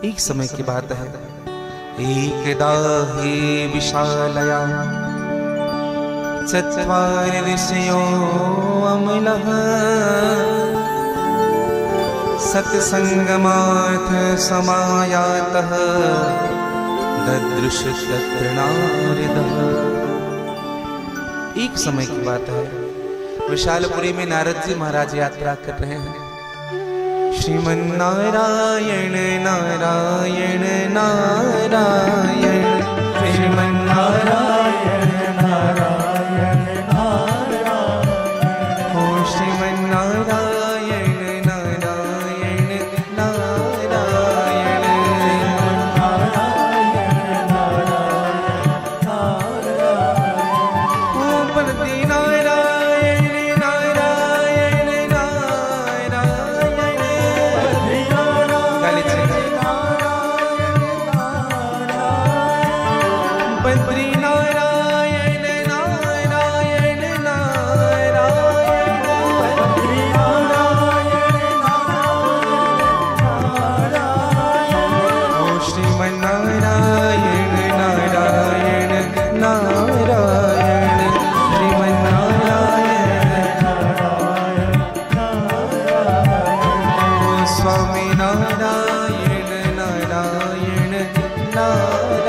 एक समय की बात है, एकदा हि विशालया चत्वारि ऋषयो अमलः सत्संगमार्थ समायातः ददृश तत्र नारदः। एक समय की बात है, विशालपुरी में नारद जी महाराज यात्रा कर रहे हैं। श्रीमन्नारायण नारायण नारायण, श्रीमन्नारायण नारायण नारायण, ओ श्रीमन्नारायण नारायण नारायण, नारायण नारायण नारायण, ओ बलदी नारायण नारायण नारायण, बद्री नारायण नारायण नारायण, बद्री नारायण नारायण, ओ श्रीमन्नारायण नारायण नारायण, श्रीमन्नारायण नारायण, ओ स्वामी नारायण नारायण नारायण,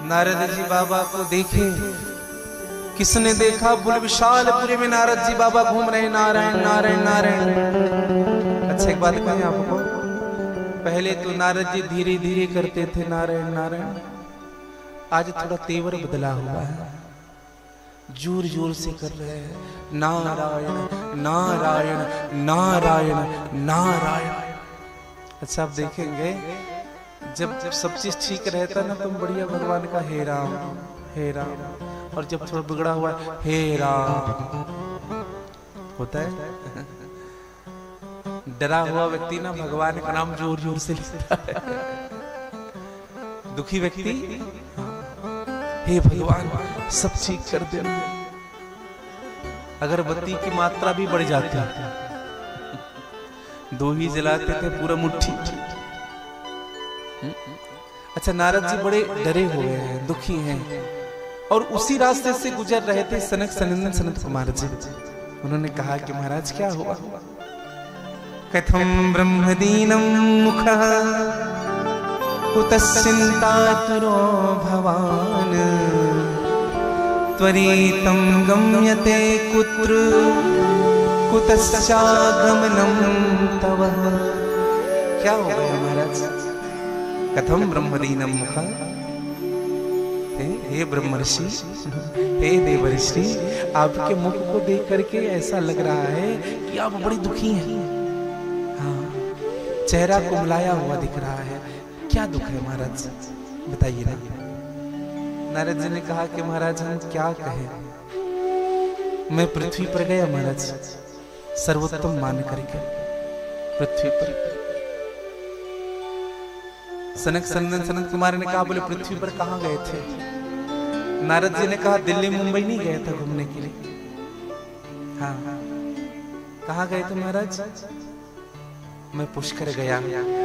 नारद जी बाबा को देखे, किसने देखा? बोले विशालपुरी में नारद जी बाबा घूम रहे, नारायण नारायण नारायण। अच्छा एक बात कहें आपको, पहले तो नारद जी धीरे धीरे करते थे नारायण नारायण, आज थोड़ा तेवर बदला हुआ है, जोर जोर से कर रहे हैं नारायण नारायण नारायण नारायण। अच्छा आप देखेंगे, जब सब चीज ठीक रहता है ना तो बढ़िया भगवान का हे राम, और जब थोड़ा बिगड़ा हुआ हे राम होता है। डरा हुआ व्यक्ति ना भगवान का नाम जोर जोर से लेता है, दुखी व्यक्ति हे भगवान सब ठीक कर देना। अगरबत्ती की मात्रा भी बढ़ जाती है, दो ही जलाते थे पूरा मुट्ठी। अच्छा नारद जी बड़े डरे हुए हैं, दुखी हैं, और उसी रास्ते से गुजर रहे थे सनक सनंदन सनत कुमार जी। उन्होंने कहा कि महाराज क्या हुआ? कथम ब्रह्मदीनम मुखः कुतश्चिन्तातुरो भवान, त्वरितं गम्यते कुत्र कुतश्चागमनं तव। क्या हो गया महाराज? कथम ब्रह्मदीनम मुखः, हे हे ब्रह्मर्षि, हे देवर्षि, आपके मुख को देख करके ऐसा लग रहा है कि आप बड़ी दुखी हैं। हाँ, चेहरा कुमलाया हुआ दिख रहा है। क्या दुख है महाराज, बताइए ना। नारद जी ने कहा कि महाराज हम क्या कहें, मैं पृथ्वी पर गया महाराज, सर्वोत्तम मान करके पृथ्वी पर। सनक सनत कुमार ने कहा, बोले पृथ्वी पर कहाँ गए थे? नारद जी ने कहा, दिल्ली मुंबई नहीं गए थे घूमने के लिए। हाँ, कहाँ गए थे महाराज? मैं पुष्कर गया,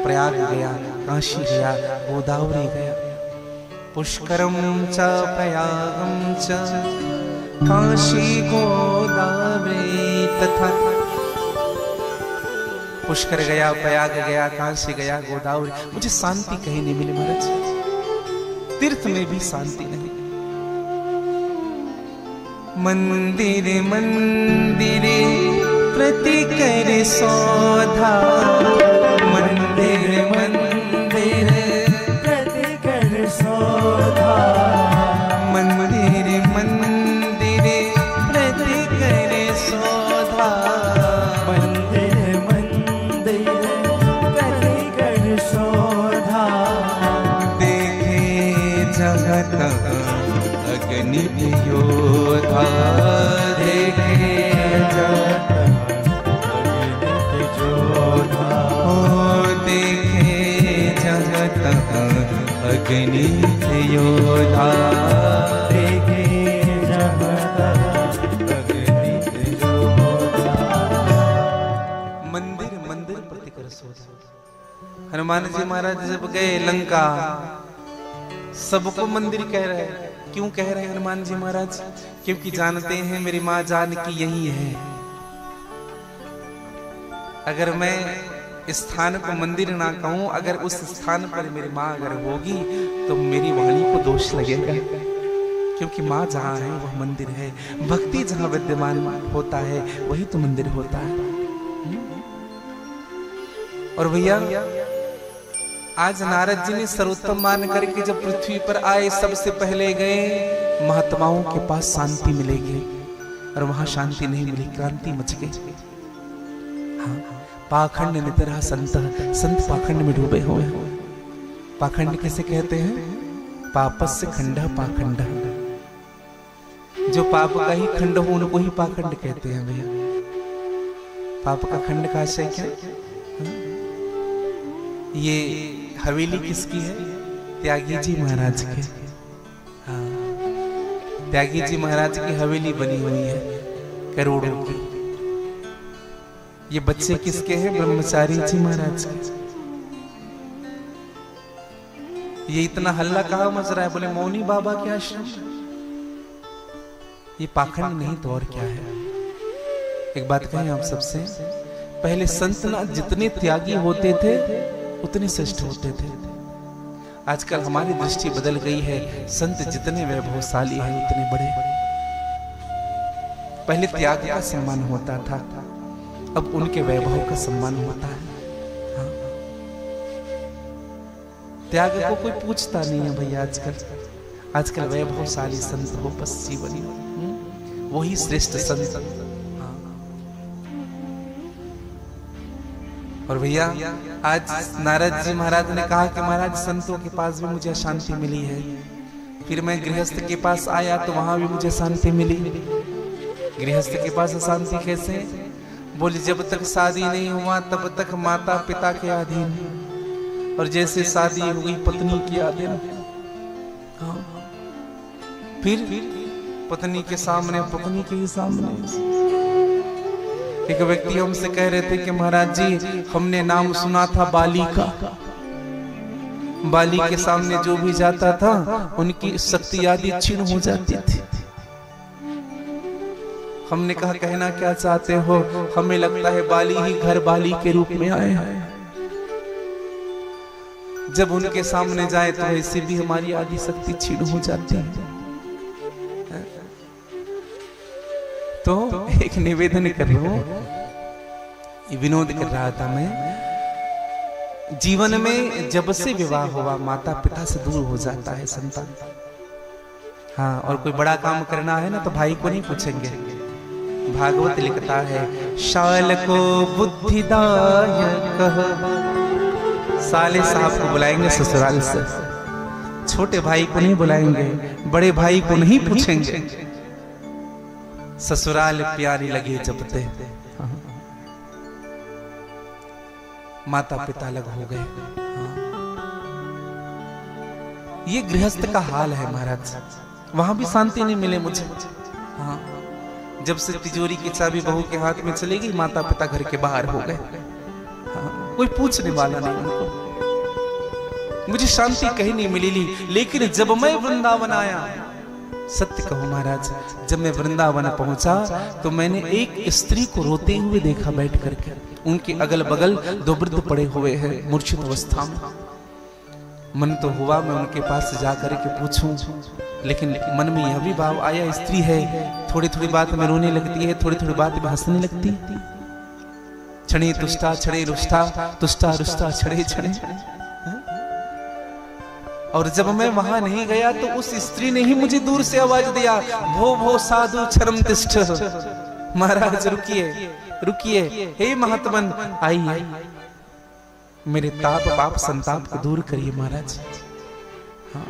प्रयाग गया, काशी गया, गोदावरी गया। पुष्करम च प्रयागम च काशी गोदावरी तथा। पुष्कर गया, प्रयाग गया, काशी गया, गोदावरी। मुझे शांति कहीं नहीं मिली महाराज, तीर्थ में भी शांति नहीं। मंदिर मंदिरे प्रति कर सौधा, मंदिर मंदिर प्रति कर सौधा, मंदिर मंदिर प्रति कर सौधा, मंदिर मंदिर प्रति कर सौधा। देखे जगत अगणित योधा, देखे जगत अगणित योधा, ओ देखे जगत अगणित योधा, देखे जगत अगणित योधा। मंदिर मंदिर प्रति कर सौधा। हनुमान जी महाराज जब गए लंका, सबको मंदिर कह रहे हैं। क्यों कह रहे हैं हनुमान जी महाराज? क्योंकि जानते हैं मेरी माँ जानकी यही है। अगर मैं स्थान को मंदिर ना कहूं, अगर उस स्थान पर मेरी माँ अगर होगी तो मेरी वाणी को दोष लगेगा। क्योंकि माँ जहाँ है वह मंदिर है। भक्ति जहाँ विद्यमान होता है वही तो मंदिर होता है। और भैया आज नारद जी ने सर्वोत्तम मान करके जब पृथ्वी पर आए, सबसे पहले गए महात्माओं के पास शांति मिलेगी, और वहां शांति नहीं मिली, क्रांति मच गई। हाँ, पाखंड नितरह संत, संत पाखंड में डूबे हुए। पाखंड किसे कहते हैं? पापस्य खंड पाखंड। जो पाप का ही खंड हो उनको ही पाखंड कहते हैं भैया। पाप का खंड का आशय क्या? ये हवेली किसकी है? त्यागी जी महाराज की। हाँ, त्यागी जी महाराज की हवेली बनी हुई है करोड़ों की। ये बच्चे किसके हैं? ब्रह्मचारी जी महाराज के। ये इतना हल्ला कहाँ मच रहा है? बोले मौनी बाबा के आश्रम। ये पाखंड नहीं तो और क्या है? एक बात कहें आप सबसे, पहले संत ना जितने त्यागी होते थे उतने श्रेष्ठ होते थे। आजकल हमारी दृष्टि बदल गई है, संत जितने वैभवशाली हैं उतने बड़े। पहले त्याग का सम्मान होता था, अब उनके वैभव का सम्मान होता है। हाँ। त्याग को कोई पूछता नहीं है भैया आजकल। आजकल वैभवशाली संत हो बस जीवन, वही श्रेष्ठ संत। और भैया आज नारद जी महाराज ने कहा कि महाराज संतों के पास भी मुझे शांति मिली है। फिर मैं गृहस्थ के पास आया तो वहां भी मुझे शांति मिली। गृहस्थ के पास शांति कैसे? बोले जब तक शादी नहीं हुआ तब तक माता पिता के अधीन, और जैसे शादी हुई पत्नी के अधीन। फिर पत्नी के सामने, पत्नी के ही सामने। एक व्यक्ति हमसे कह रहे थे कि महाराज जी हमने नाम सुना था बाली का। बाली के सामने जो भी जाता था उनकी शक्ति आदि क्षीण हो जाती थी। हमने कहा कहना क्या चाहते हो? हमें लगता है बाली ही घर बाली के रूप में आए हैं। जब उनके सामने जाए तो ऐसे भी हमारी आदि शक्ति क्षीण हो जाती है। तो एक निवेदन कर रहा हूं, विनोद कर रहा था मैं। जीवन में जब से विवाह हुआ माता पिता से दूर हो जाता है संतान। हाँ, और कोई बड़ा काम करना है ना तो भाई को नहीं पूछेंगे। भागवत लिखता है, शाल को बुद्धिदायक, साले साहब को बुलाएंगे ससुराल से, छोटे भाई को नहीं बुलाएंगे, बड़े भाई को नहीं पूछेंगे। ससुराल प्यारी लगे जपते, माता पिता अलग हो गए। ये गृहस्थ का हाल है महाराज, वहां भी शांति नहीं मिले मुझे। हाँ, जब से तिजोरी की चाबी बहू के हाथ में चली गई, माता पिता घर के बाहर हो गए। हाँ, कोई पूछने वाला नहीं उनको, मुझे शांति कहीं नहीं मिली। लेकिन जब मैं वृंदावन आया, सत्य कहूं महाराज, जब मैं वृंदावन पहुंचा तो मैंने एक स्त्री को रोते हुए देखा बैठ करके। उनके अगल बगल दो वृद्ध पड़े हुए हैं मूर्छित अवस्था में। मन तो हुआ मैं उनके पास जाकर के पूछूं, लेकिन मन में यह भी भाव आया, स्त्री है, थोड़ी थोड़ी बात में रोने लगती है, थोड़ी थोड़ी बात में हंसने लगती। क्षणे तुष्टा क्षणे रुष्टा, तुष्टा रुष्टा क्षणे क्षणे। और जब मैं वहां नहीं गया तो उस स्त्री ने ही मुझे दूर से आवाज दिया, भो भो साधु क्षरम तिष्ठ। महाराज रुकिए रुकिए, हे महात्मन आइए, मेरे ताप पाप संताप को दूर करिए महाराज। हाँ,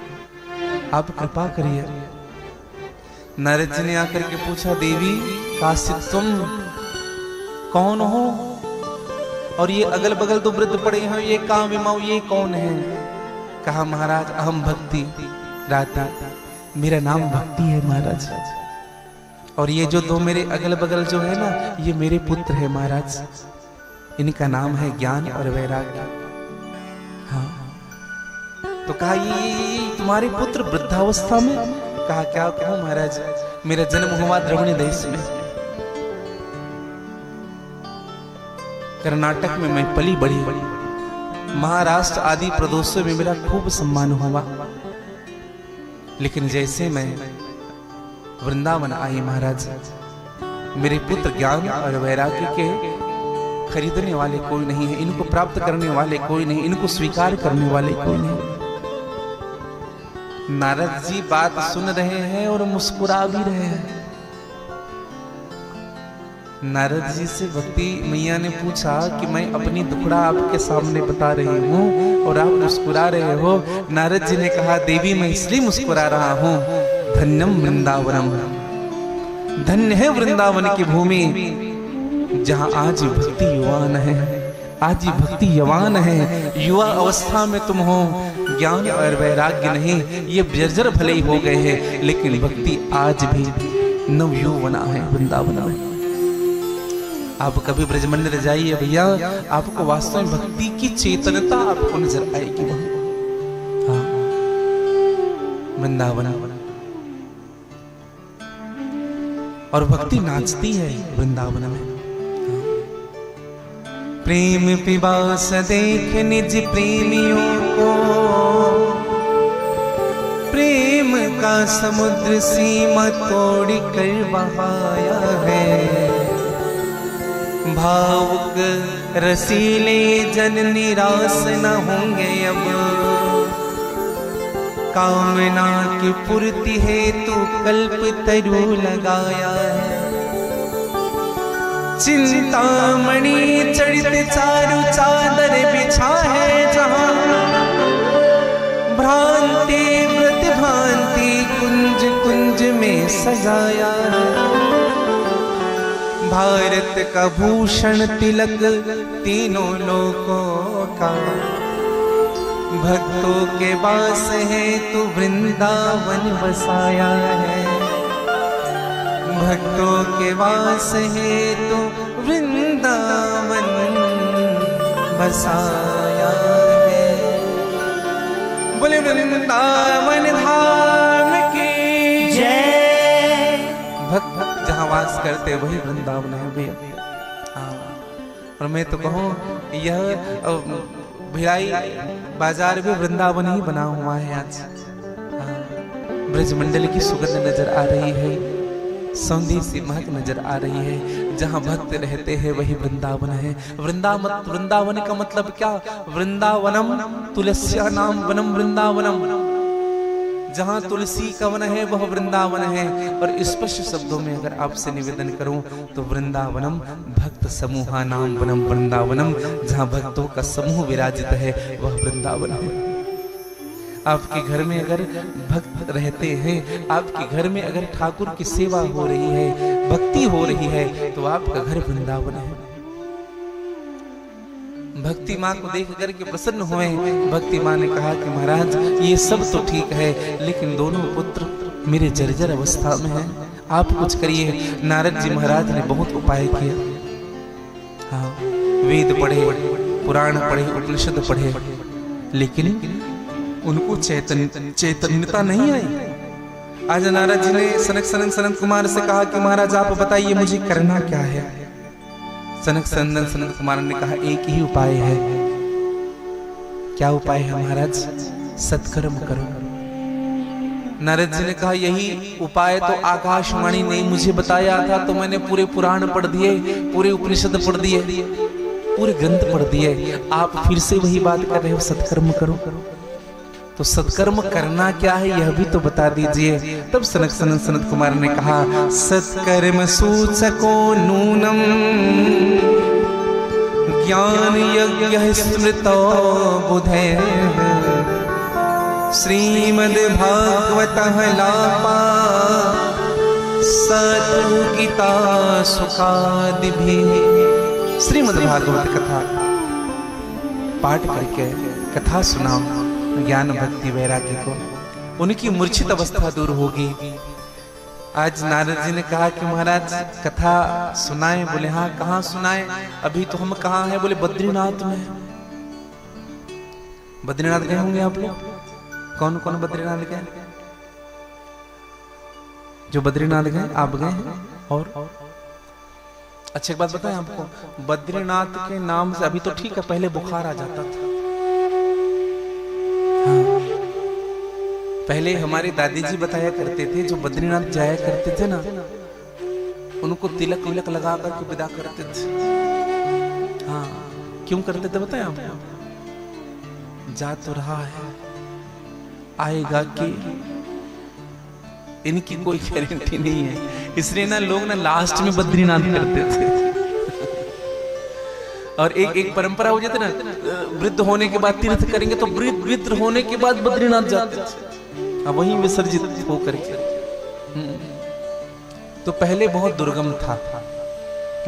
आप कृपा करिए। नारद जी ने आकर के पूछा, देवी काशित तुम कौन हो? और ये अगल बगल तो वृद्ध पड़े हैं, ये काम विमाओ, ये कौन है? कहा, महाराज अहम भक्ति राता, मेरा नाम भक्ति है महाराज। और ये जो दो मेरे अगल बगल जो है ना, ये मेरे पुत्र है महाराज, इनका नाम है ज्ञान और वैराग्य। हाँ, तो कहा ये तुम्हारे पुत्र वृद्धावस्था में? कहा क्या कहूं महाराज, मेरा जन्म हुआ द्रविड़ देश में, कर्नाटक में मैं पली बड़ी, महाराष्ट्र आदि प्रदेशों में मेरा खूब सम्मान हुआ। लेकिन जैसे मैं वृंदावन आई महाराज, मेरे पुत्र ज्ञान और वैराग्य के खरीदने वाले कोई नहीं है, इनको प्राप्त करने वाले कोई नहीं, इनको स्वीकार करने वाले कोई नहीं। नारद जी बात सुन रहे हैं और मुस्कुरा भी रहे हैं। नारद जी से भक्ति मैया ने पूछा कि मैं अपनी दुखड़ा आपके सामने बता रही हूँ और आप मुस्कुरा रहे हो। नारद जी ने कहा, देवी मैं इसलिए मुस्कुरा रहा हूँ, धन्यम वृंदावनम, धन्य है वृंदावन की भूमि, जहाँ आज भक्ति युवान है, आज भक्ति यवान है। युवा अवस्था में तुम हो, ज्ञान और वैराग्य नहीं, ये जर्जर भले ही हो गए हैं, लेकिन भक्ति आज भी नव यौवना है वृंदावन में। आप कभी ब्रजमंदिर जाइए भैया, आपको वास्तव में भक्ति की चेतनता आपको नजर आएगी वहां। हाँ, वृंदावन, और भक्ति नाचती है वृंदावन में। प्रेम पिपास देख निज प्रेमियों को, प्रेम का समुद्र सीमा तोड़ कर बहाया है। भावुक रसीले जन निराश न होंगे अब, कामना की पूर्ति हेतु कल्प तरु लगाया है। चिंतामणि चढ़ते चारु चादर बिछा है जहां, भ्रांति प्रतिभांति कुंज कुंज में सजाया है। भारत का भूषण तिलक तीनों लोकों का, भक्तों के वास है तो वृंदावन बसाया है। भक्तों के वास है तो वृंदावन बसाया है। बोले वृंदावन धाम की जय। भक्त जहाँ वास करते वही वृंदावन है भैया। और मैं तो कहूँ यह भिलाई बाजार भी वृंदावन ही बना हुआ है आज। ब्रजमंडल की सुगंध नजर आ रही है, सौंदर्य सी महक नजर आ रही है। जहाँ भक्त रहते हैं वही वृंदावन है। वृंदावन का मतलब क्या? वृंदावनम तुलस्या नाम वनम वृंदावनम। जहां तुलसी का वन है वह वृंदावन है। और स्पष्ट शब्दों में अगर आपसे निवेदन करूं तो वृंदावनम भक्त समूहा नाम वनम वृंदावनम, जहां भक्तों का समूह विराजित है वह वृंदावन है। आपके घर में अगर भक्त रहते हैं, आपके घर में अगर ठाकुर की सेवा हो रही है, भक्ति हो रही है, तो आपका घर वृंदावन है। भक्ति माँ को देख करके प्रसन्न हुए। भक्ति माँ ने कहा कि महाराज ये सब तो ठीक है, लेकिन दोनों पुत्र मेरे जर्जर अवस्था में हैं, आप कुछ करिए। नारद जी महाराज ने बहुत उपाय किया। हाँ, वेद पढ़े, पुराण पढ़े, उपनिषद पढ़े, लेकिन उनको चैतन्यता नहीं आई। आज नारद जी ने सनक कुमार से कहा कि महाराज आप बताइए मुझे करना क्या है। सनक कुमार ने कहा एक ही उपाय है। क्या उपाय है महाराज? सत्कर्म करो। नारद जी ने कहा यही उपाय तो आकाशवाणी ने मुझे बताया था, तो मैंने पूरे पुराण पढ़ दिए, पूरे उपनिषद पढ़ दिए, पूरे ग्रंथ पढ़ दिए। आप फिर से वही बात कर रहे हो, सत्कर्म करो। तो सत्कर्म करना क्या है यह भी तो बता दीजिए। तब सनत कुमार ने कहा सत्कर्म सूचको नूनम ज्ञान यज्ञ स्मृतो बुधे श्रीमद् भागवतः लापा सतु गीता सुखादिभि। श्रीमद् भागवत कथा पाठ करके कथा सुनाओ ज्ञान भक्ति वैराग्य को, उनकी मूर्छित अवस्था दूर होगी। आज नारद जी ने कहा कि महाराज कथा सुनाएं। बोले हाँ, कहाँ सुनाएं? अभी तो हम कहाँ हैं? बोले बद्रीनाथ में। बद्रीनाथ गए होंगे आप लोग? कौन कौन बद्रीनाथ गए? जो बद्रीनाथ गए आप गए हैं? और अच्छा एक बात बताएं आपको, बद्रीनाथ के नाम से अभी तो ठीक है, पहले बुखार आ जाता था। हाँ। पहले हमारी दादी जी बताया करते थे, जो बद्रीनाथ जाया करते थे ना, उनको तिलक विलक लगा करके विदा करते थे। हाँ, क्यों करते थे बताएं आपको? जा तो रहा है, आएगा कि इनकी कोई गारंटी नहीं है, इसलिए ना लोग ना लास्ट में बद्रीनाथ करते थे। और एक परंपरा हो जाती ना, वृद्ध होने के बाद तीर्थ करेंगे, तो वृद्ध होने के बाद बद्रीनाथ जाते थे, अब वहीं विसर्जित होकर के। तो पहले बहुत दुर्गम था,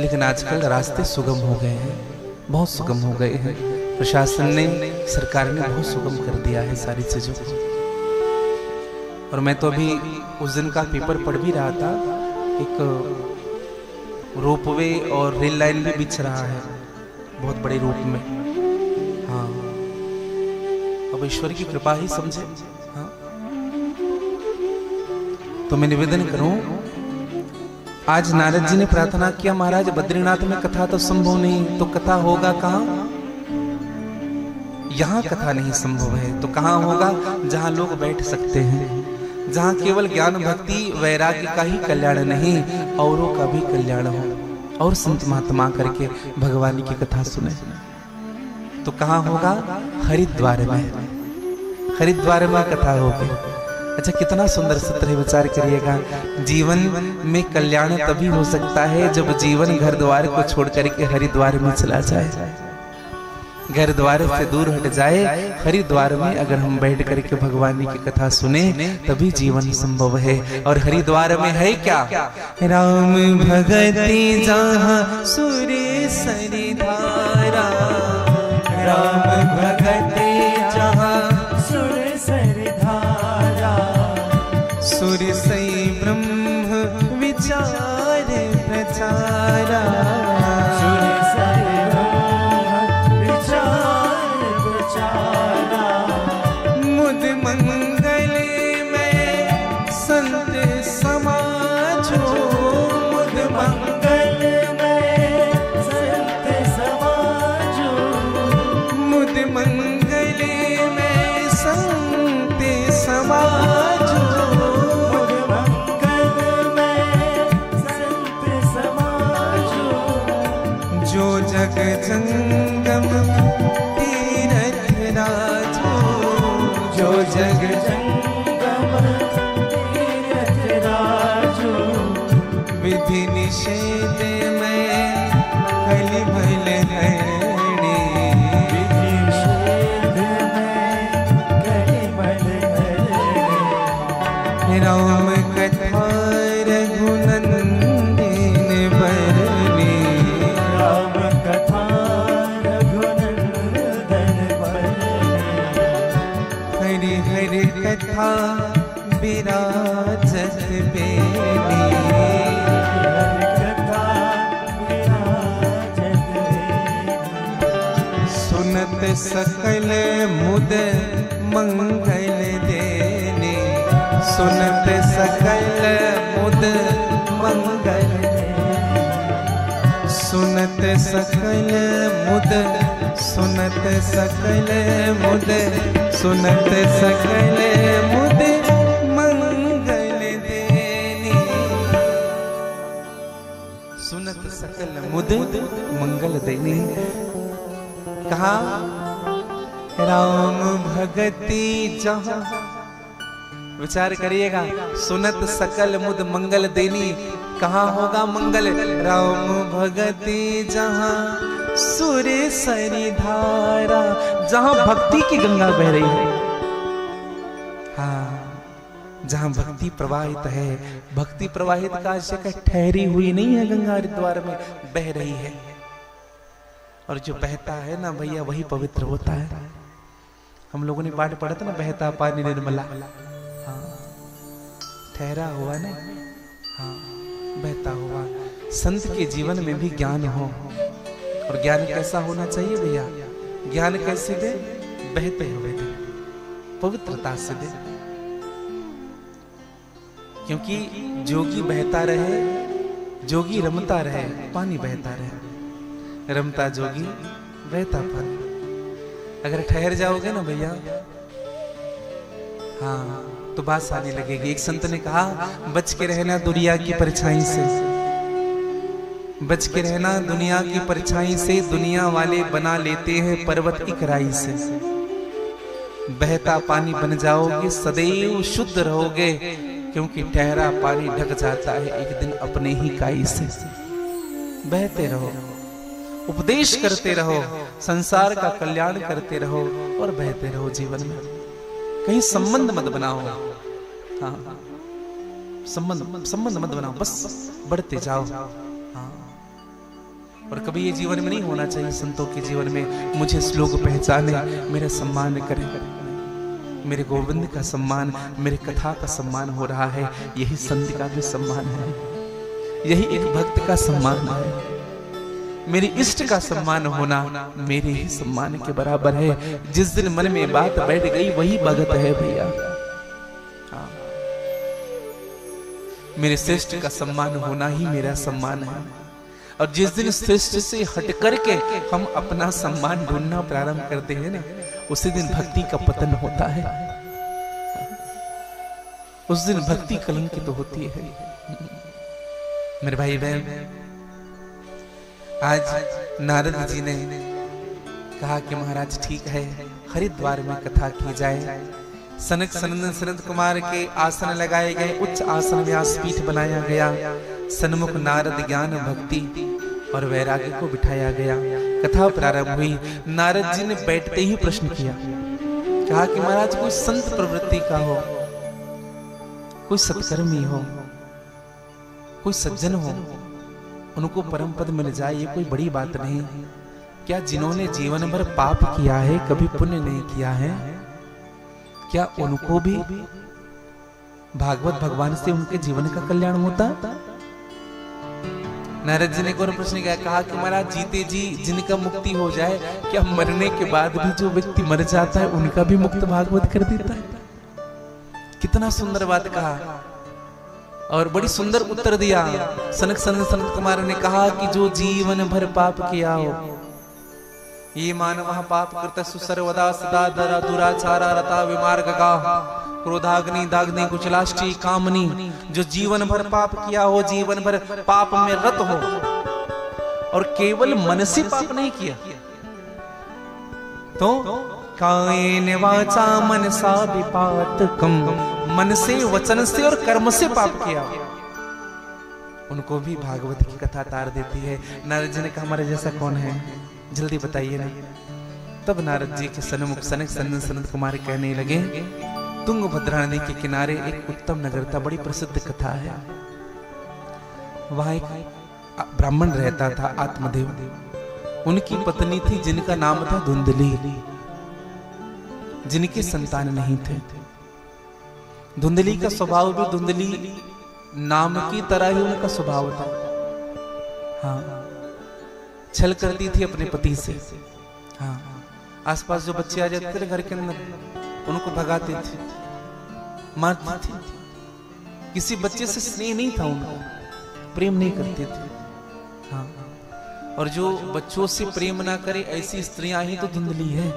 लेकिन आजकल रास्ते सुगम हो गए हैं, बहुत सुगम हो गए हैं। प्रशासन ने, सरकार ने बहुत सुगम कर दिया है सारी चीजों को। और मैं तो अभी उस दिन का पेपर पढ़ भी रहा था, एक रोपवे और रेल लाइन भी बिछ रहा है बहुत बड़े रूप में। हाँ, अब ईश्वर की कृपा ही समझे। हाँ, तो मैं निवेदन करूं, आज नारद जी ने प्रार्थना किया महाराज बद्रीनाथ में कथा तो संभव नहीं, तो कथा होगा कहां? यहां कथा नहीं संभव है तो कहां होगा? जहां लोग बैठ सकते हैं, जहां केवल ज्ञान भक्ति वैराग्य का ही कल्याण नहीं, औरों का भी कल्याण हो, और संत महात्मा करके भगवान की कथा सुने। तो कहां होगा? हरिद्वार में। हरिद्वार में कथा होगी। अच्छा, कितना सुंदर सत्र है, विचार करिएगा। जीवन में कल्याण तभी हो सकता है जब जीवन घर द्वार को छोड़ करके हरिद्वार में चला जाए, घर द्वार से दूर हट जाए। हरिद्वार में अगर हम बैठ करके भगवान की कथा सुने तभी जीवन संभव है। और हरिद्वार में है क्या? राम भगति जहाँ सूर्य सरिधारा, राम भगति जहाँ सूर्य सरिधारा, सूर्य से ब्रह्म विचार प्रचारा, जग जंगम तीरथ राजो, जो जग जंगम निषेध में कली भल हरणी, निषेध में कली भल हरणी। राम कथा रघुनंदन बरनी, राम कथा रघुनंदन बरनी। हरि हरि कथा विराजत बेनी, कथा विराजत बेनी। सुनत सकल मुद मंगल देनी, सुनत सकल मुद मंगल देनी, सुनत सकल मुद, सुनत सकल मुद, सुनत सकल मुद मंगल देनी, सुनत सकल मुद मंगल देनी। कहा राम भगति जहाँ, विचार करिएगा, सुनत सकल मुद मंगल देनी, कहाँ होगा मंगल? राम भगति जहाँ सुर सरी धारा, जहाँ भक्ति की गंगा बह रही है। हाँ, जहाँ भक्ति प्रवाहित है, भक्ति प्रवाहित का जगह ठहरी हुई नहीं है, गंगा हरिद्वार में बह रही है। और जो बहता है ना भैया वही पवित्र होता है। हम लोगों ने पाठ पढ़ा था ना, बहता पानी निर्मला। हाँ, ठहरा हुआ ना, हाँ, बहता हुआ। संत के जीवन में भी ज्ञान हो, और ज्ञान कैसा होना चाहिए भैया? ज्ञान कैसे दे? बहते हुए दे, पवित्रता से दे। क्योंकि जोगी बहता रहे, जोगी रमता रहे, पानी बहता रहे, रमता जोगी बहता पानी। अगर ठहर जाओगे ना भैया, हाँ, तो बात आने लगेगी। एक संत ने कहा, बच के रहना दुनिया की परछाई से, बच के रहना दुनिया की परछाई से, दुनिया वाले बना लेते हैं पर्वत की कराई से। बहता पानी बन जाओगे, सदैव शुद्ध रहोगे, क्योंकि ठहरा पानी ढक जाता है एक दिन अपने ही काई से। बहते रहो, उपदेश करते रहो, संसार का कल्याण करते रहो, और बहते रहो जीवन में। कहीं संबंध मत बनाओ, हाँ, संबंध मत बनाओ, बस बढ़ते जाओ। हाँ, और कभी ये जीवन में नहीं होना चाहिए, संतों के जीवन में, मुझे लोग पहचाने, मेरा सम्मान करें। मेरे गोविंद का सम्मान, मेरे कथा का सम्मान हो रहा है, यही संत का भी सम्मान है, यही एक भक्त का सम्मान है। मेरी इष्ट का सम्मान होना मेरे ही सम्मान के बराबर है। जिस दिन मन में बात बैठ गई वही भगत है भैया। हाँ, मेरे श्रेष्ठ का सम्मान होना ही मेरा सम्मान है। और जिस दिन श्रेष्ठ से हट करके हम अपना सम्मान ढूंढना प्रारंभ करते हैं ना, उसी दिन भक्ति का पतन होता है, उस दिन भक्ति कलंकित तो होती है। मेरे भाई बहन, आज नारद जी ने कहा कि महाराज ठीक है, हरिद्वार में कथा की जाए। सनक सनंदन सनत कुमार के आसन लगाए गए, उच्च आसन व्यासपीठ बनाया गया। सन्मुख नारद ज्ञान भक्ति और वैराग्य को बिठाया गया। कथा प्रारंभ हुई। नारद जी ने बैठते ही प्रश्न किया, कहा कि महाराज कोई संत प्रवृत्ति का हो, कोई सत्कर्मी हो, कोई सज्जन हो, उनको परम पद मिल जाए, ये कोई बड़ी बात नहीं। क्या जिन्होंने जीवन भर पाप किया है, कभी पुण्य नहीं किया है, क्या उनको भी भागवत भगवान से उनके जीवन का कल्याण होता? नारद जी ने एक और प्रश्न किया, कहा कि महाराज जीते जी जिनका मुक्ति हो जाए, क्या मरने के बाद भी जो व्यक्ति मर जाता है उनका भी मुक्त भागवत कर देता है? कितना सुंदर बात कहा, और बड़ी सुंदर उत्तर दिया। सनक सनत कुमार ने कहा कि जो जीवन भर पाप किया हो, ये मानव पाप कृत सर्वदा सदा दरा दुराचारा रता विमार्ग का क्रोधाग्नि दाग्नि कुचलाष्टि कामनी, जो जीवन भर पाप किया हो, जीवन भर पाप में रत हो, और केवल मन से पाप नहीं किया, तो कायेन वाचा मनसा विपातकम, मन से, वचन से और कर्म से पाप किया, उनको भी भागवत की कथा तार देती है। नारद जी ने कहा हमारे जैसा कौन है, जल्दी बताइए ना। तब नारद जी के सन्मुख सनक सनंदन सनत कुमार कहने लगे, तुंगभद्रा नदी के किनारे एक उत्तम नगर था, बड़ी प्रसिद्ध कथा है। वहां एक ब्राह्मण रहता था, आत्मदेव। उनकी पत्नी थी जिनका नाम था धुंधली, जिनके संतान नहीं थे। धुंधली का स्वभाव भी धुंधली नाम की तरह ही उनका स्वभाव था। हाँ, छल करती थी अपने पति से। हाँ, आसपास जो बच्चे आ जाते थे घर के अंदर उनको भगाती थी, मारती थी। किसी बच्चे से स्नेह नहीं था उनको, प्रेम नहीं करती थी। हाँ, और जो बच्चों से प्रेम ना करे ऐसी स्त्रियां ही तो धुंधली है।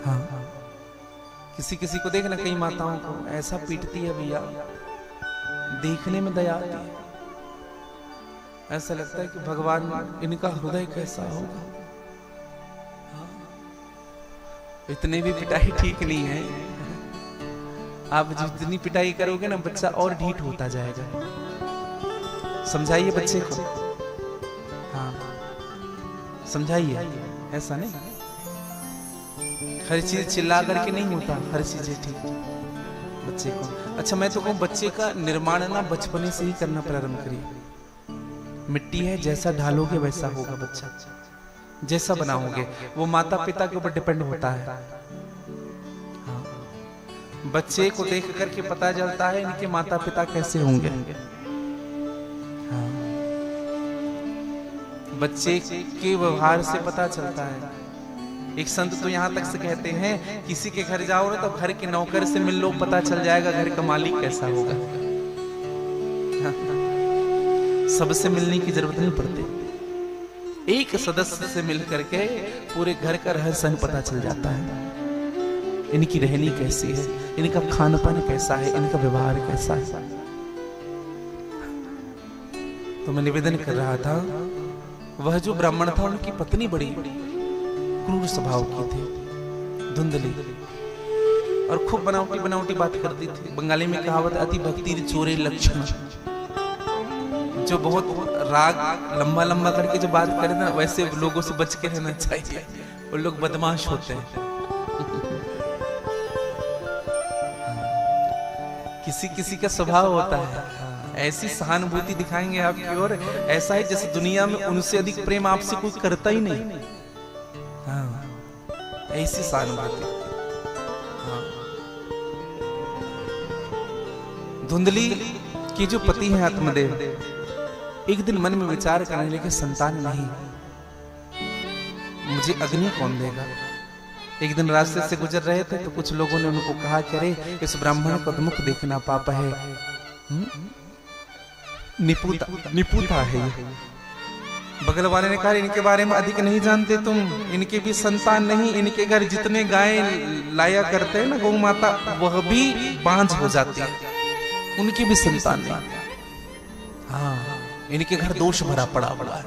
हाँ, किसी किसी को देखना, कई माताओं को ऐसा पीटती है भैया, देखने में दया आती है। ऐसा लगता है कि भगवान इनका हृदय कैसा होगा। हाँ, इतने भी पिटाई ठीक नहीं है। आप जितनी पिटाई करोगे ना, बच्चा और ढीठ होता जाएगा। समझाइए बच्चे को। हाँ, समझाइए, ऐसा नहीं। हर चीज चिल्ला करके नहीं होता, हर चीज ठीक बच्चे को। अच्छा, मैं तो कहूँ बच्चे का निर्माण ना बचपने से ही करना प्रारंभ करिए। मिट्टी है, जैसा ढालोगे वैसा होगा बच्चा, जैसा बनाओगे। वो माता पिता के ऊपर डिपेंड होता है। हाँ, बच्चे को देख करके पता चलता है इनके माता पिता कैसे होंगे। हाँ, बच्चे के व्यवहार से पता चलता है। एक संत तो यहाँ तक से कहते हैं, किसी के घर जाओ ना तो घर के नौकर से मिल लो, पता चल जाएगा घर का मालिक कैसा होगा। सबसे मिलने की जरूरत नहीं पड़ती, एक सदस्य से मिल करके पूरे घर का रहस्य पता चल जाता है। इनकी रहनी कैसी है, इनका खानपान कैसा है, इनका व्यवहार कैसा है। तो मैं निवेदन कर रहा था, वह जो ब्राह्मण था उनकी पत्नी बड़ी क्रूर स्वभाव की थी, धुंधली, और खूब बनावटी बनावटी बात करती थी। बंगाली में कहावत, अति भक्ति चोरे लक्षण। जो बहुत राग लंबा लंबा करके जो बात करे ना, वैसे लोगों से बच के रहना चाहिए, वो लोग बदमाश होते हैं। किसी किसी का स्वभाव होता है, ऐसी सहानुभूति दिखाएंगे आपकी ओर, ऐसा है जैसे दुनिया में उनसे अधिक प्रेम आपसे कोई करता ही नहीं। हाँ, ऐसी सहानुभूति। हाँ, धुंधली की जो पति है आत्मदेव, एक दिन मन में विचार करने लगे, संतान नहीं, मुझे अग्नि कौन देगा। एक दिन रास्ते से गुजर रहे थे तो कुछ लोगों ने उनको कहा कि अरे इस ब्राह्मण को मुख देखना पाप है, निपुता है ये। बगल वाले ने कहा इनके बारे में अधिक नहीं जानते तुम, इनके भी संतान नहीं, इनके घर जितने गाय लाया करते हैं ना गौ माता, वह भी बांझ हो जाती है, उनकी भी संतान नहीं। हाँ, इनके घर दोष भरा पड़ा हुआ है।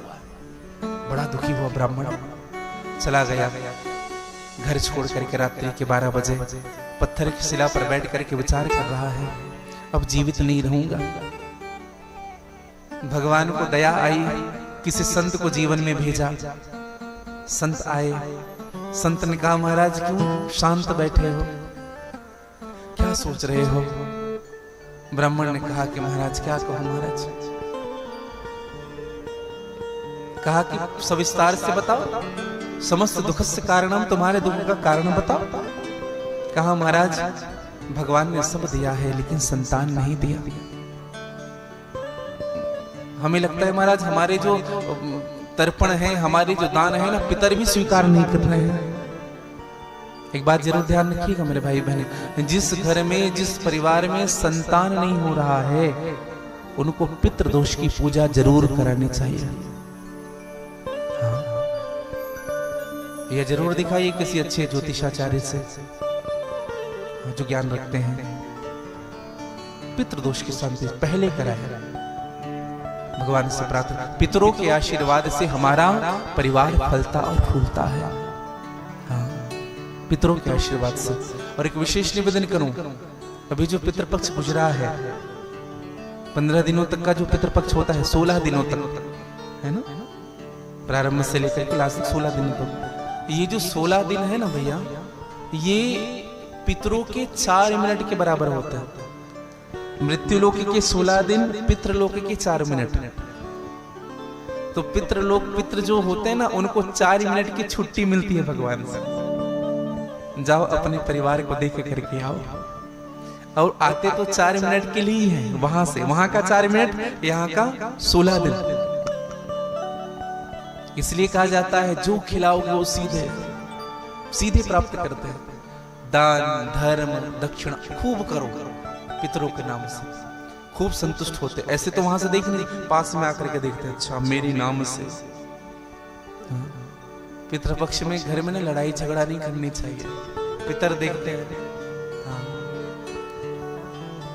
बड़ा दुखी हुआ ब्राह्मण, चला गया घर छोड़ करके। रात्रि के 12 बजे पत्थर की शिला पर बैठ करके विचार कर रहा है, अब जीवित नहीं रहूंगा। भगवान को दया आई, किसी संत को जीवन में भेजा। संत आए, संत ने कहा महाराज क्यों शांत बैठे हो, क्या सोच रहे हो। ब्राह्मण ने कहा कि महाराज क्या कहूं महाराज। कहा कि सविस्तार से बताओ, समस्त दुख से कारणम, तुम्हारे दुख का कारण बताओ। कहा महाराज भगवान ने सब दिया है लेकिन संतान नहीं दिया। हमें लगता है महाराज हमारे जो तर्पण है, हमारे जो दान है ना, पितर भी स्वीकार नहीं कर रहे हैं। एक बात जरूर ध्यान रखिएगा मेरे भाई बहन, जिस घर में जिस परिवार में संतान नहीं हो रहा है उनको पितृदोष की पूजा जरूर करानी चाहिए। हाँ। यह जरूर दिखाइए किसी अच्छे ज्योतिषाचार्य से जो ज्ञान रखते हैं। पितृदोष की शांति पहले कराए, भगवान से प्रार्थना। पितरों के आशीर्वाद से हमारा परिवार फलता और फूलता है। हाँ, पितरों के आशीर्वाद से। और एक विशेष निवेदन करूं, अभी जो पितृपक्ष गुजरा है, 15 दिनों तक का जो पितृपक्ष होता है 16 दिनों तक, है ना, प्रारंभ से लेकर के लास्ट 16 दिनों तक। ये जो 16 दिन है ना भैया, ये पितरों के 4 मिनट के बराबर होता है। मृत्युलोक के 16 दिन, पितृलोक के 4 मिनट। तो पितृ जो होते हैं ना, उनको 4 मिनट की छुट्टी मिलती है भगवान से। जाओ अपने परिवार को देख करके आओ, और आते तो 4 मिनट के लिए ही है, वहां से वहां का 4 मिनट, यहाँ का 16 दिन। इसलिए कहा जाता है जो खिलाओगे वो सीधे सीधे प्राप्त करते हैं। दान धर्म दक्षिणा खूब करो पितरों के नाम से, खूब संतुष्ट होते। ऐसे तो वहां से देख नहीं, पास में आकर के देखते हैं, अच्छा मेरी नाम से। पितृपक्ष में घर में ना लड़ाई झगड़ा नहीं करनी चाहिए। पितर देखते हैं,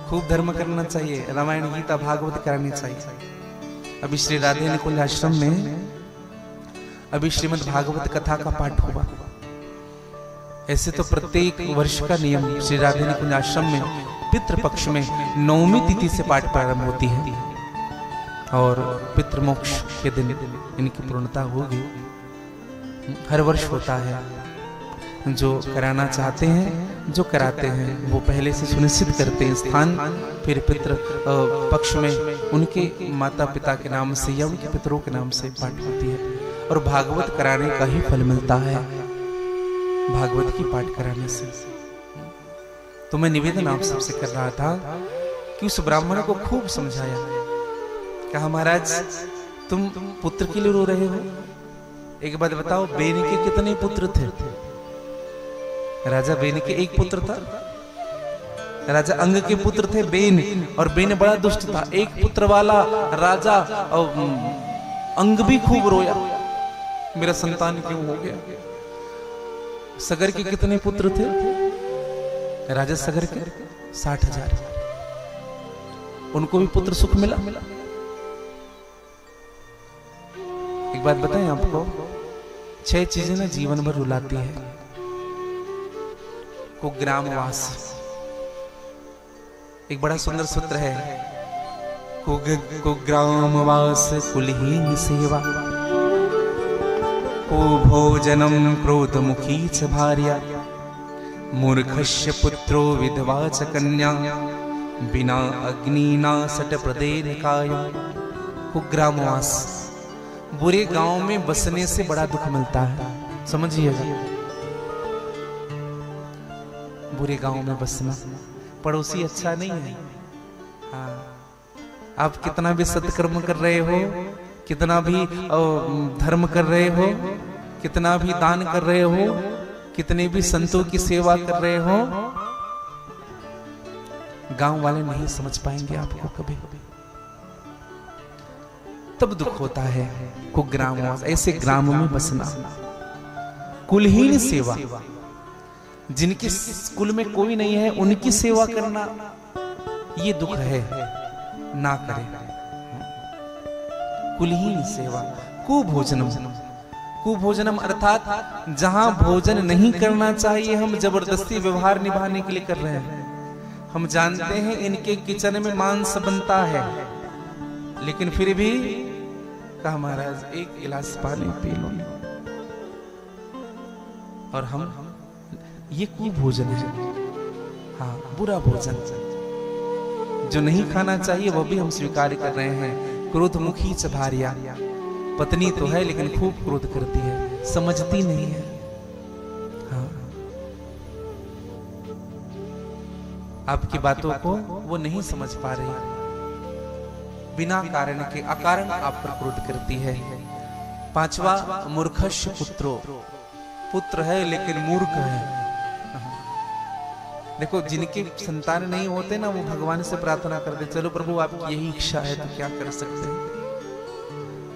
खूब धर्म करना चाहिए, रामायण गीता भागवत करनी चाहिए। अभी श्री राधे निकुंज आश्रम में अभी श्रीमद् भागवत कथा का पाठ हुआ। ऐसे तो प्रत्येक वर्ष का नियम श्री राधे निकुंज आश्रम में पितृपक्ष में 9वीं तिथि से पाठ प्रारंभ होती है, और पितृमोक्ष के दिन इनकी पूर्णता होगी। हर वर्ष होता है। जो कराना चाहते हैं, जो कराते हैं, वो पहले से सुनिश्चित करते हैं स्थान, फिर पितृ पक्ष में उनके माता पिता के नाम से या उनके पितरों के नाम से पाठ होती है, और भागवत कराने का ही फल मिलता है, भागवत की पाठ कराने से। तो मैं निवेदन आप सबसे कर रहा था कि उस ब्राह्मण को खूब समझाया, कहा महाराज तुम पुत्र के लिए रो रहे हो? एक बात बताओ, बेन के कितने पुत्र थे? राजा बेन के एक पुत्र था। राजा अंग के पुत्र थे बेन, और बेन बड़ा दुष्ट था। एक पुत्र वाला राजा अंग भी खूब रोया, मेरा संतान क्यों हो गया। सगर के कितने पुत्र थे? राजा सगर के 60,000। उनको भी पुत्र सुख मिला। एक बात बताएं आपको, 6 चीजें ना जीवन भर रुलाती है। को ग्रामवास, एक बड़ा सुंदर सूत्र है, को ग्रामवास कुलहीन सेवा, को भोजनम क्रोधमुखी च भार्या, मूर्खस्य पुत्रो विधवा च कन्या, बिना अग्निना सट प्रदेन कायम। कुग्रामवास, बुरे गांव में बसने से बड़ा दुख मिलता है, समझिएगा। बुरे गांव में बसना, पड़ोसी अच्छा नहीं है। हाँ, आप कितना भी सत्कर्म कर रहे हो, कितना भी धर्म कर रहे हो, कितना भी दान कर रहे हो, कितने भी संतों की सेवा कर रहे हो, गांव वाले नहीं समझ पाएंगे आपको कभी। तब दुख होता है। कुग्रामवास, ऐसे ग्राम में बसना। कुलहीन सेवा, जिनके कुल में कोई नहीं है उनकी सेवा करना, ये दुख है, ना करें। कुलहीन सेवा। कुभोजनम, कुभोजनम अर्थात जहां भोजन नहीं करना चाहिए, हम जबरदस्ती व्यवहार निभाने के लिए कर रहे हैं। हम जानते हैं इनके किचन में मांस बनता है, लेकिन फिर भी कहा महाराज एक गिलास पानी पी लो, और हम ये कुभोजन है। हाँ, बुरा भोजन जो नहीं खाना चाहिए वो भी हम स्वीकार कर रहे हैं। क्रोधमुखी च भार्या, पत्नी तो है लेकिन खूब क्रोध करती है, समझती नहीं है। हाँ, आपकी बातों को वो नहीं समझ पा रही, बिना कारण के अकारण आप पर क्रोध करती है। 5वां, मूर्खस्य पुत्रो, पुत्र है लेकिन मूर्ख है। देखो, जिनके संतान नहीं होते ना, वो भगवान से प्रार्थना करते, चलो प्रभु आपकी यही इच्छा है तो क्या कर सकते हैं।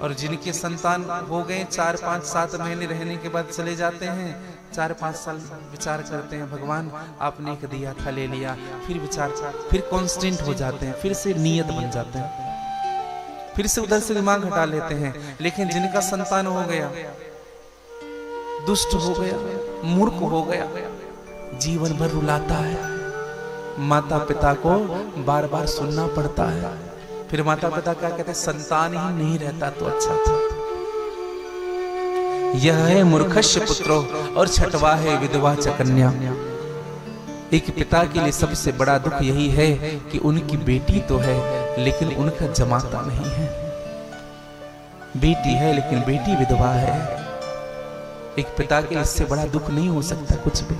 और जिनके संतान हो गए 4, 5, 7 महीने रहने के बाद चले जाते हैं, 4, 5 साल विचार करते हैं, भगवान आपने एक दिया था ले लिया, फिर विचार, फिर कॉन्स्टेंट हो जाते हैं, फिर से नियत बन जाते हैं, फिर से उधर से दिमाग हटा लेते हैं। लेकिन जिनका संतान हो गया, दुष्ट हो गया, मूर्ख हो गया, जीवन भर रुलाता है, माता पिता को बार बार सुनना पड़ता है। फिर माता पिता क्या कहते, संतान ही नहीं रहता तो अच्छा था। यह है मूर्खस्य पुत्रो, और छठवा है विधवा च कन्या। एक पिता के लिए सबसे बड़ा दुख यही है कि उनकी बेटी तो है लेकिन उनका जमाता नहीं है। बेटी है लेकिन बेटी विधवा है। एक पिता के लिए इससे बड़ा दुख नहीं हो सकता कुछ भी।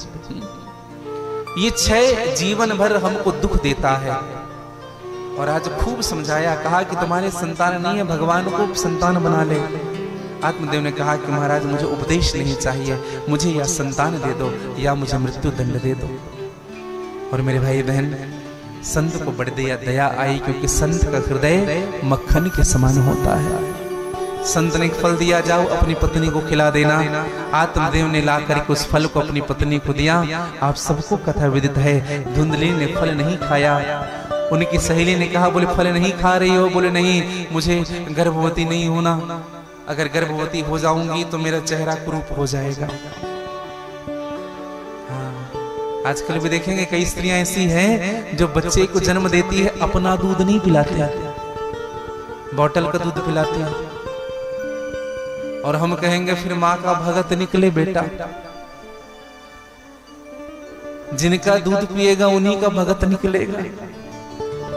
ये 6 जीवन भर हमको दुख देता है। और आज खूब समझाया, कहा कि तुम्हारे संतान नहीं है, भगवान को संतान बना ले। आत्मदेव ने कहा कि महाराज मुझे उपदेश नहीं चाहिए, मुझे या संतान दे दो या मुझे मृत्यु दंड दे दो। और मेरे भाई बहन, संत को बड़ी दया आई, क्योंकि संत का हृदय मक्खन के समान होता है। संत ने फल दिया, जाओ अपनी पत्नी को खिला देना। आत्मदेव ने ला करके उस फल को अपनी पत्नी को दिया। आप सबको कथा विदित है, धुंधली ने फल नहीं खाया। उनकी सहेली ने कहा, बोले फल नहीं खा रही हो? बोले नहीं, मुझे गर्भवती नहीं होना, अगर गर्भवती हो जाऊंगी तो मेरा चेहरा कुरूप हो जाएगा। आजकल भी देखेंगे कई स्त्रियां ऐसी हैं जो बच्चे को जन्म देती है, अपना दूध नहीं पिलाती, बोतल का दूध पिलाती है। और हम कहेंगे फिर माँ का भगत निकले बेटा। जिनका दूध पिएगा उन्हीं का भगत निकलेगा।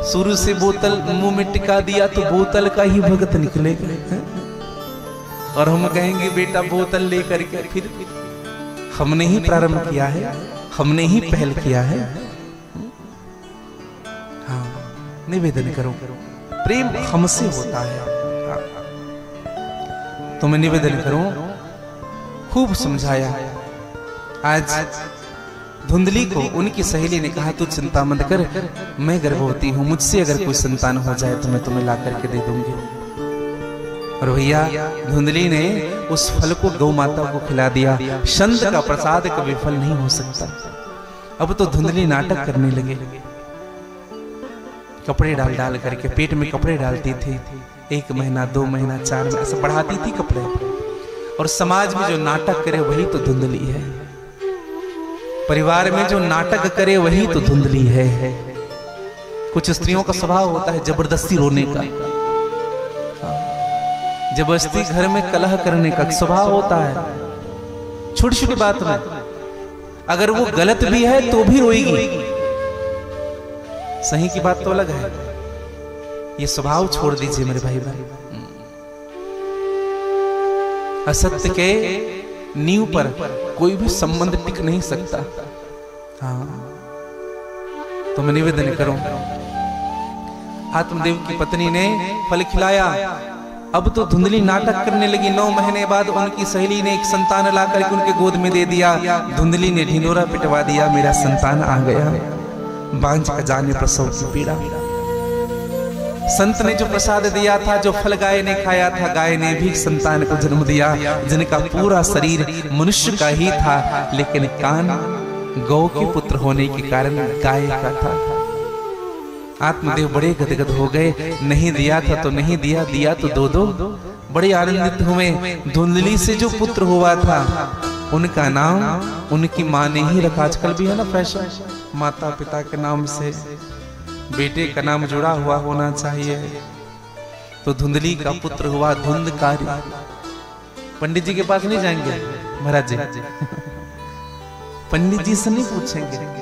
शुरू से बोतल मुंह में टिका दिया तो बोतल का ही भगत निकलेगा। और हम कहेंगे बेटा बोतल लेकर के, फिर हमने ही प्रारंभ किया है, हमने ही पहल किया है। हाँ, निवेदन करो, प्रेम हमसे होता है। तो मैं निवेदन करूं, खूब समझाया। आज धुंधली को उनकी सहेली ने कहा, तू चिंता मत कर, मैं गर्भवती हूं, मुझसे अगर कोई संतान हो जाए तो मैं तुम्हें ला करके दे दूंगी। और भैया धुंधली ने उस फल को गौ माता को खिला दिया। संत का प्रसाद कभी फल नहीं हो सकता। अब तो धुंधली नाटक करने लगे, कपड़े डाल डाल करके, पेट में कपड़े डालती थी। 1 महीना 2 महीना 4 महीना ऐसे बढ़ाती थी कपड़े। और समाज में जो नाटक करे वही तो धुंधली है। परिवार में जो नाटक करे वही तो धुंधली है। कुछ स्त्रियों का स्वभाव होता है जबरदस्ती रोने का, जबरदस्ती घर में कलह करने का स्वभाव होता है। छोटी छोटी बात में अगर वो गलत भी है तो भी रोएगी, सही की बात तो अलग है। ये स्वभाव छोड़ दीजिए मेरे भाई भाई। असत्य के नींव पर कोई भी संबंध टिक नहीं सकता। हाँ, तो मैं निवेदन करूं, आत्मदेव की पत्नी ने फल खिलाया। अब तो धुंधली नाटक करने लगी। 9 महीने बाद उनकी सहेली ने एक संतान ला करके उनके गोद में दे दिया। धुंधली ने ढिंडोरा पिटवा दिया, मेरा संतान आ गया। बांझ का जाने प्रसव की पीड़ा। संत ने जो प्रसाद दिया था, जो फल गाय ने खाया था, गाय ने भी संतान को जन्म दिया, जिनका पूरा शरीर मनुष्य का ही था, लेकिन कान गौ के पुत्र होने के कारण गाय का था। आत्मदेव बड़े गदगद हो गए। नहीं दिया था तो नहीं दिया, दिया तो 2-2। बड़े आनंदित हुए। धुंधली से जो पुत्र हुआ था उनका नाम उनकी माँ ने ही रखा। आजकल भी है ना फैशन, माता पिता के नाम से बेटे का नाम जुड़ा हुआ होना चाहिए। तो धुंधली का पुत्र हुआ धुंधकारी। पंडित जी के पास नहीं जाएंगे महाराज जी, पंडित जी से नहीं पूछेंगे।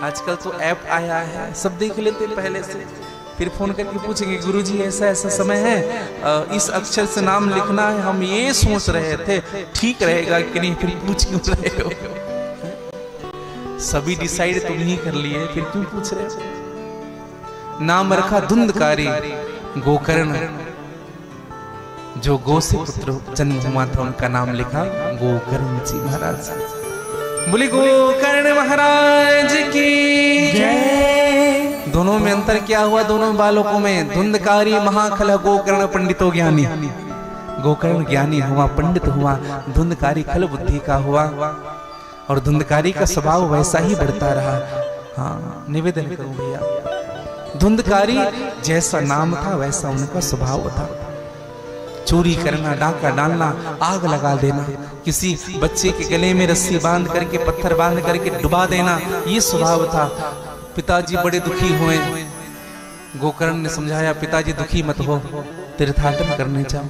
आजकल तो ऐप आया है, सब देख लेते पहले से, फिर फोन करके पूछेंगे गुरुजी ऐसा ऐसा समय है, इस अक्षर से नाम लिखना है, हम ये सोच रहे थे, ठीक रहेगा कि नहीं, फिर पूछ क्यों रहे हो? सभी डिसाइड तुम ही कर लिए, फिर क्यों पूछ रहे हो? नाम रखा धुंधकारी, गोकर्ण। जो गो से पुत्र जन्म हुआ था उनका नाम लिखा गोकर्ण जी महाराज। बोले गोकर्ण महाराज की जय। दोनों में अंतर क्या हुआ? दोनों बालकों में धुंधकारी महाखल, गोकर्ण पंडितो ज्ञानी। गोकर्ण ज्ञानी हुआ, पंडित हुआ, धुंधकारी खल बुद्धि का हुआ। और धुंधकारी का स्वभाव वैसा ही बढ़ता रहा। हाँ, निवेदन करूं भैया, धुंधकारी जैसा नाम था वैसा उनका स्वभाव था। चोरी करना, डाका डालना, आग लगा देना, किसी बच्चे के गले में रस्सी बांध करके, पत्थर बांध करके डुबा देना, ये स्वभाव था। पिताजी बड़े दुखी हुए, गोकर्ण ने समझाया, पिताजी दुखी मत हो, तीर्थाटन करने जाओ।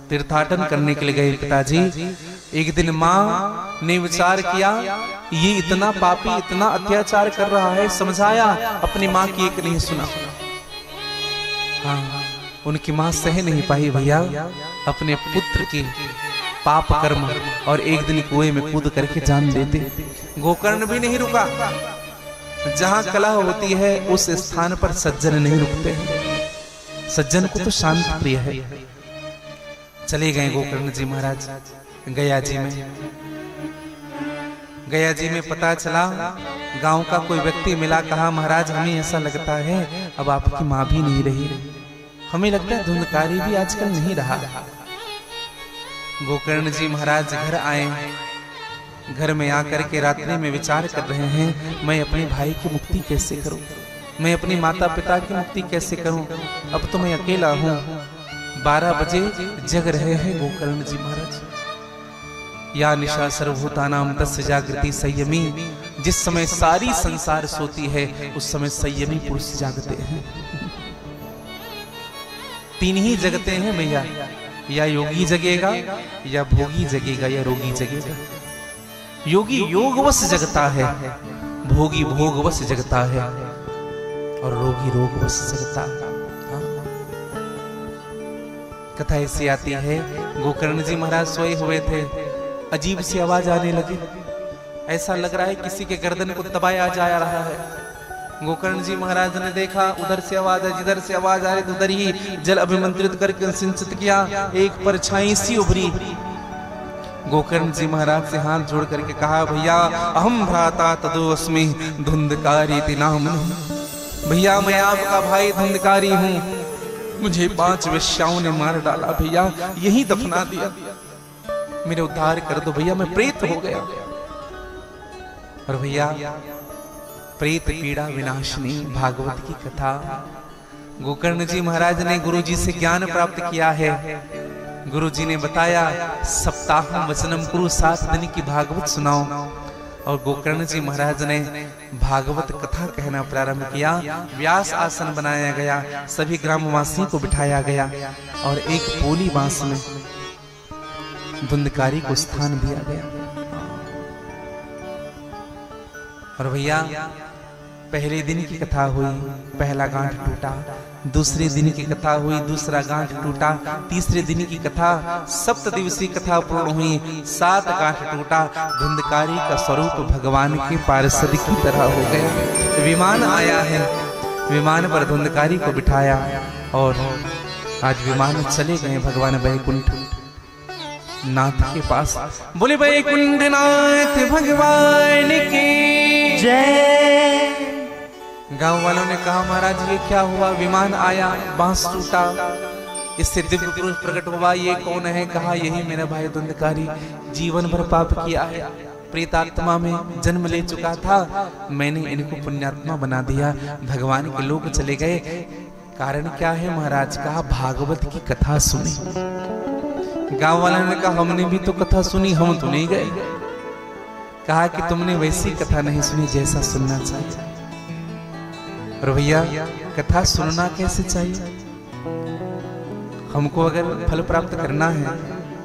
तीर्थाटन करने के लिए गए पिताजी। एक दिन माँ ने विचार किया, ये इतना पापी, इतना अत्याचार कर रहा है, समझाया, अपनी माँ की एक नहीं सुना। हाँ, उनकी माँ सह नहीं पाई भैया अपने पुत्र के पाप कर्म, और एक दिन कुएं में कूद करके जान देते। गोकर्ण भी नहीं रुका। जहां कलह होती है उस स्थान पर सज्जन नहीं रुकते हैं। सज्जन को तो शांत प्रिय है। चले गए गोकर्ण जी महाराज गया जी में। गया जी में पता चला, गांव का कोई व्यक्ति मिला, कहा महाराज हमें ऐसा लगता है अब आपकी माँ भी नहीं रही, हमें लगता है धुंधकारी भी आजकल नहीं रहा। गोकर्ण जी महाराज घर आए। घर में आकर के रात्रि में विचार कर रहे हैं, मैं अपने भाई की मुक्ति कैसे करूं, मैं अपनी माता पिता की मुक्ति कैसे करूं, अब तो मैं अकेला हूं। 12 बजे जग रहे हैं गोकर्ण जी महाराज। या निशा सर्वभूतानां तस्य जागृति संयमी। जिस समय सारी संसार सोती है उस समय संयमी पुरुष जागते हैं। 3 ही जगते हैं भैया, या योगी जगेगा, या भोगी जगेगा, या रोगी जगेगा। योगी योगवश जगता है, भोगी भोगवश जगता है, और रोगी रोगवश जगता है। कथा ऐसी आती है, गोकर्ण जी महाराज सोए हुए थे, अजीब सी आवाज आने लगी। ऐसा लग रहा है किसी के गर्दन को दबाया जा रहा है। गोकर्ण जी महाराज ने देखा, उधर से आवाज है, जिधर से आवाज आ रही उधर ही जल अभिमंत्रित करके सिंचित किया। एक परछाई सी उभरी। गोकर्ण जी महाराज से हाथ जोड़ करके कहा, भैया अहम भ्राता तदो अस्मि धुंधकारी नाम। भैया मैं आपका भाई धुंधकारी हूँ, मुझे 5 वेश्याओं ने मार डाला, भैया यही दफना दिया, मेरे उद्धार कर दो भैया, मैं प्रेत हो गया। और भैया प्रेत पीड़ा विनाशिनी भागवत की कथा। गोकर्ण जी महाराज ने गुरु जी से ज्ञान प्राप्त किया है। गुरु जी ने बताया, सप्ताह वचनम कुरु, 7 दिन की भागवत सुनाओ। और गोकर्ण जी महाराज ने भागवत कथा कहना प्रारंभ किया। व्यास आसन बनाया गया, सभी ग्रामवासियों को बिठाया गया, और एक पोली बांस में धुंधकारी को स्थान दिया गया। और भैया पहले दिन की कथा हुई, पहला गांठ टूटा। दूसरे दिन की कथा हुई, दूसरा गांठ टूटा। तीसरे दिन की कथा 7 दिवसीय कथा पूर्ण हुई, 7 गांठ टूटा। धुंधकारी का स्वरूप भगवान के पार्षद की तरह हो गया। विमान आया है, विमान पर धुंधकारी को बिठाया, और आज विमान चले गए भगवान वैकुंठ नाथ के पास। बोले वैकुंठ नाथ भगवान की जय। गांव वालों ने कहा, महाराज ये क्या हुआ, विमान आया, बांस टूटा, इससे दिव्य पुरुष प्रकट हुआ, ये कौन है? कहा यही मेरा भाई धुंधकारी, जीवन भर पाप किया है, प्रेतात्मा में जन्म ले चुका था, मैंने इनको पुण्यात्मा बना दिया। भगवान के लोग चले गए। कारण क्या है महाराज? कहा भागवत की कथा सुनी। गांव वालों ने कहा हमने भी तो कथा सुनी, हम तो नहीं गए। कहा कि तुमने वैसी कथा नहीं सुनी जैसा सुनना चाहिए। और भैया कथा सुनना कैसे चाहिए? हमको अगर फल प्राप्त करना है,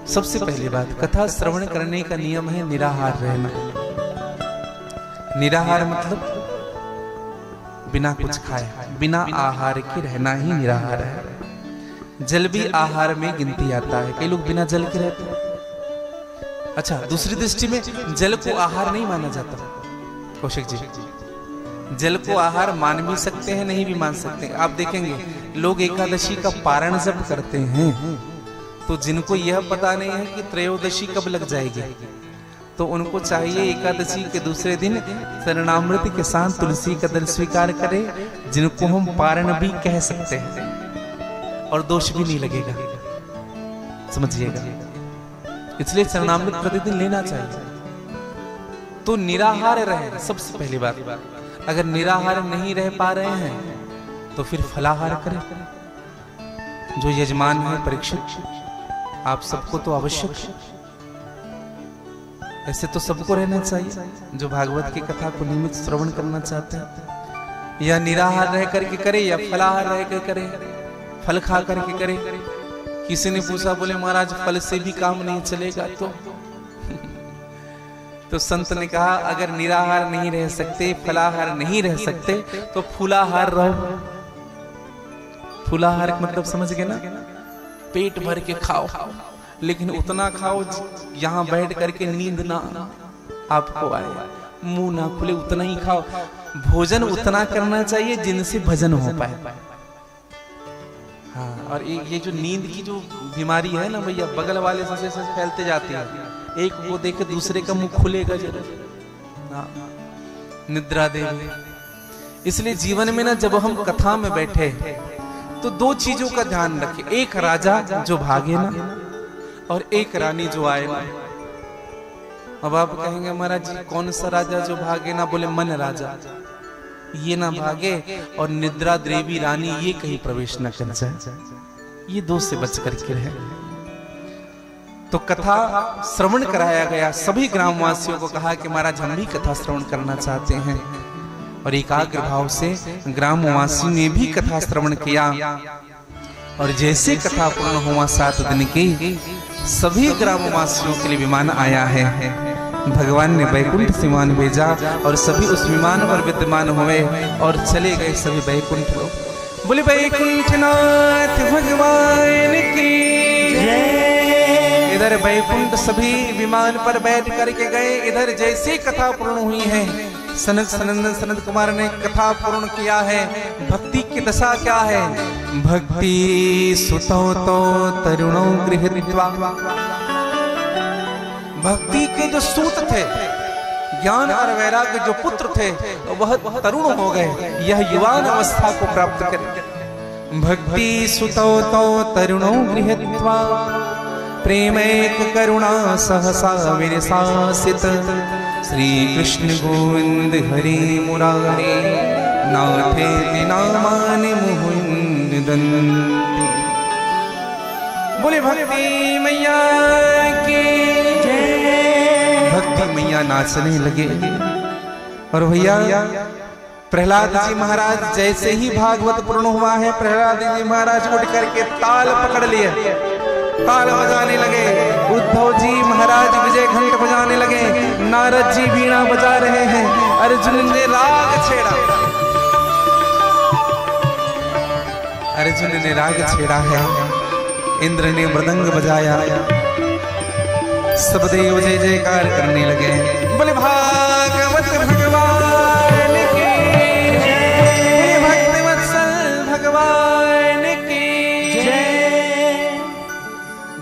सबसे पहली बात कथा श्रवण करने का नियम है निराहार रहना। निराहार मतलब बिना कुछ खाए, बिना आहार के रहना ही निराहार है। जल भी आहार में गिनती आता है, कई लोग बिना जल के रहते हैं। अच्छा, दूसरी दृष्टि में जल को आहार नहीं माना जाता। कौशिक जी, जल को आहार मान भी सकते हैं, नहीं भी मान सकते हैं। आप देखेंगे लोग एकादशी का पारण जब करते हैं तो जिनको यह पता नहीं है कि त्रयोदशी कब लग जाएगी, तो उनको चाहिए एकादशी के दूसरे दिन शरणामृत के साथ तुलसी का दल स्वीकार करें, जिनको हम पारण भी कह सकते हैं और दोष भी नहीं लगेगा, समझिएगा। इसलिए शरणामृत प्रतिदिन लेना चाहिए। तो निराहार रहे सबसे पहली बात। अगर निराहार नहीं रह पा रहे हैं तो फिर फलाहार करें। जो यजमान है परीक्षित, आप सबको तो आवश्यक है, ऐसे तो सबको रहना चाहिए जो भागवत की कथा को नियमित श्रवण करना चाहते हैं। या निराहार रह करके करे या फलाहार रह कर करे, फल खा करके करे। किसी ने पूछा, बोले महाराज फल से भी काम नहीं चलेगा तो संत ने कहा अगर निराहार नहीं रह सकते, फलाहार नहीं रह सकते तो फूलाहार रहो। फूलाहार मतलब समझ गए ना, पेट भर के खाओ, लेकिन उतना खाओ यहां बैठ करके नींद ना आपको आए, मुंह ना खुले, उतना ही खाओ। भोजन उतना करना चाहिए जिनसे भजन हो पाए। हाँ, और ये जो नींद की जो बीमारी है ना भैया, बगल वाले से फैलते जाती है। एक को देखे दूसरे का मुंह खुलेगा जरूर, निद्रा देवी। इसलिए जीवन में ना जब हम कथा में बैठे तो दो चीजों का ध्यान रखें, एक राजा जो भागे ना और एक रानी जो आए ना। अब आप कहेंगे महाराज जी कौन सा राजा जो भागे ना? बोले मन राजा, ये ना भागे और निद्रा देवी रानी ये कहीं प्रवेश न कर जाए, ये दो से बच करके रहे। तो कथा श्रवण कराया गया, सभी ग्रामवासियों को कहा कि महाराज हम भी कथा श्रवण करना चाहते हैं, और एकाग्र भाव से ग्रामवासियों ने भी कथा श्रवण किया। और जैसे कथा पूर्ण हुआ 7 दिन की, सभी ग्रामवासियों के लिए विमान आया है। भगवान ने वैकुंठ से विमान भेजा और सभी उस विमान पर विद्यमान हुए और चले गए सभी वैकुंठ लोग। बोले वैकुंठनाथ भगवान की जय। इधर वैकुंठ सभी विमान पर बैठ करके गए। इधर जैसे कथा पूर्ण हुई है, सनक सनंदन सनत कुमार ने कथा पूर्ण किया है। भक्ति की दशा क्या है? भक्ति सुतो तो तरुणों गृहीत्वा। भक्ति के जो सूत थे, ज्ञान और वैराग्य जो पुत्र थे, वह तरुण हो गए, यह युवान अवस्था को प्राप्त कर। भक्ति सुतो तो तरुणों गृहीत्वा प्रेमैक करुणा सहसा विरसासित। श्री कृष्ण गोविंद हरि मुरारे नाथे नामानि मुहुंदन्ति। बोले भक्ति मैया की जय। भक्ति मैया नाचने लगे। और भैया प्रहलाद जी महाराज जैसे ही भागवत पूर्ण हुआ है, प्रहलाद जी महाराज उठ करके ताल पकड़ लिए, ताल बजाने लगे। उद्धव जी महाराज विजय घंट बजाने लगे, नारद जी वीणा बजा रहे हैं, अर्जुन ने राग छेड़ा, अर्जुन ने राग छेड़ा है, इंद्र ने मृदंग बजाया, सब देव जय जयकार करने लगे। बोले भागवत भगवान की जय, भक्तवत्सल भगवान की जय।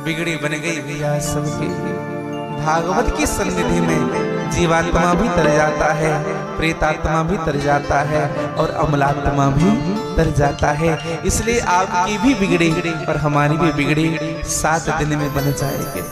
बिगड़ी बन गई भैया सबकी। भागवत की सन्निधि में जीवात्मा भी तर जाता है, प्रेतात्मा भी तर जाता है और अमलात्मा भी तर जाता है। इसलिए आपकी भी बिगड़ी और हमारी भी बिगड़ी 7 दिन में बन जाएगी।